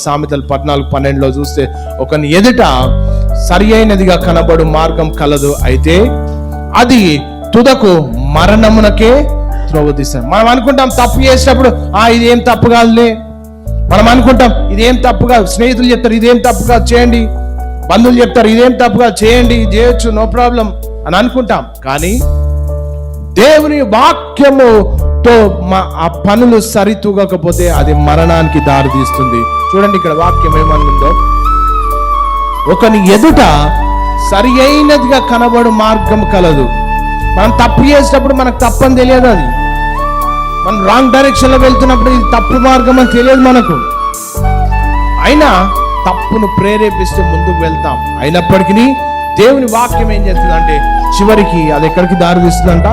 సామెతలు 14:12 చూస్తే, ఒకని ఎదుట సరి అయినదిగా కనబడు మార్గం కలదు, అయితే అది తుదకు మరణమునకే త్రోవదీస్తాం. మనం అనుకుంటాం తప్పు చేసినప్పుడు ఇదేం తప్పు కాదులే, మనం అనుకుంటాం ఇదేం తప్పు కాదు, స్నేహితులు చెప్తారు ఇదేం తప్పు కాదు చేయండి, బంధువులు చెప్తారు ఇదేం తప్పు కాదు చేయండి, చేయొచ్చు, నో ప్రాబ్లం అని అనుకుంటాం. కానీ దేవుని వాక్యముతో ఆ పనులు సరితూగకపోతే అది మరణానికి దారి తీస్తుంది. చూడండి ఇక్కడ వాక్యం ఏమనుందో, ఒకని ఎదుట సరి అయినదిగా కనబడు మార్గం కలదు. మనం తప్పు చేసినప్పుడు మనకు తప్పని తెలియదు, అది మనం రాంగ్ డైరెక్షన్ లో వెళ్తున్నప్పుడు ఇది తప్పు మార్గం అని తెలియదు మనకు. అయినా తప్పును ప్రేరేపిస్తే ముందుకు వెళ్తాం. అయినప్పటికీ దేవుని వాక్యం ఏం చేస్తుందంటే చివరికి అది ఎక్కడికి దారి తీస్తుందంట,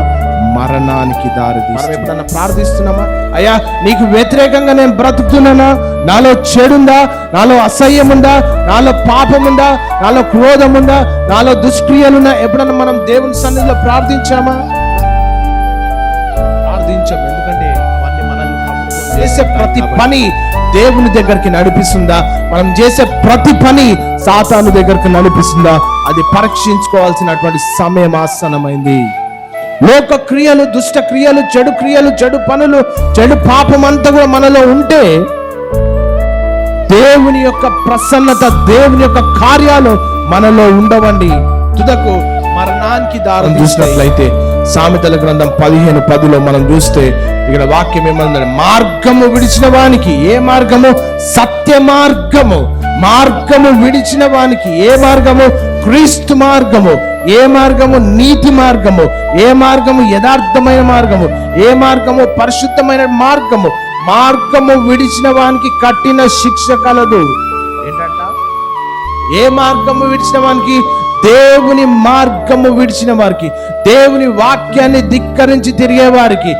మరణానికి దారి తీస్తుంది. ఎప్పుడన్నా ప్రార్థిస్తున్నామా, అయ్యా నీకు వ్యతిరేకంగా నేను బ్రతుకుతున్నానా, నాలో చెడుందా, నాలో అసహ్యం ఉందా, నాలో పాపం ఉందా, నాలో క్రోధం ఉందా, నాలో దుష్క్రియలున్నా? ఎప్పుడన్నా మనం దేవుని సన్నిధిలో ప్రార్థించామా? ప్రార్థించాం. ఎందుకంటే అవన్నీ మనల్ని చేసే ప్రతి పని దేవుని దగ్గరికి నడిపిస్తుందా, మనం చేసే ప్రతి పని సాతాను దగ్గరికి నడిపిస్తుందా, అది పరీక్షించుకోవాల్సినటువంటి సమయం ఆసన్నమైంది. లోక క్రియలు, దుష్ట క్రియలు, చెడు క్రియలు, చెడు పనులు, చెడు పాపం అంతా కూడా మనలో ఉంటే దేవుని యొక్క ప్రసన్నత, దేవుని యొక్క కార్యాలు మనలో ఉండవండి. తుదకు మరణానికి దారి చూసినట్లయితే సామెతల గ్రంథం 15:10 మనం చూస్తే ఇక్కడ వాక్యం ఏమన్నా, మార్గము విడిచిన వానికి, ఏ మార్గము? సత్య మార్గము. మార్గము విడిచిన వానికి ఏ మార్గము? క్రీస్తు మార్గము. ఏ మార్గము? నీతి మార్గము. ఏ మార్గము? యథార్థమైన మార్గము. ఏ మార్గము? పరిశుద్ధమైన మార్గము. మార్గము విడిచిన వానికి కఠిన శిక్ష కలదు. ఏంటంట? ఏ మార్గము విడిచిన వానికి? దేవుని మార్గము విడిచిన వారికి, దేవుని వాక్యాన్ని ధిక్కరించి తిరిగే వారికి,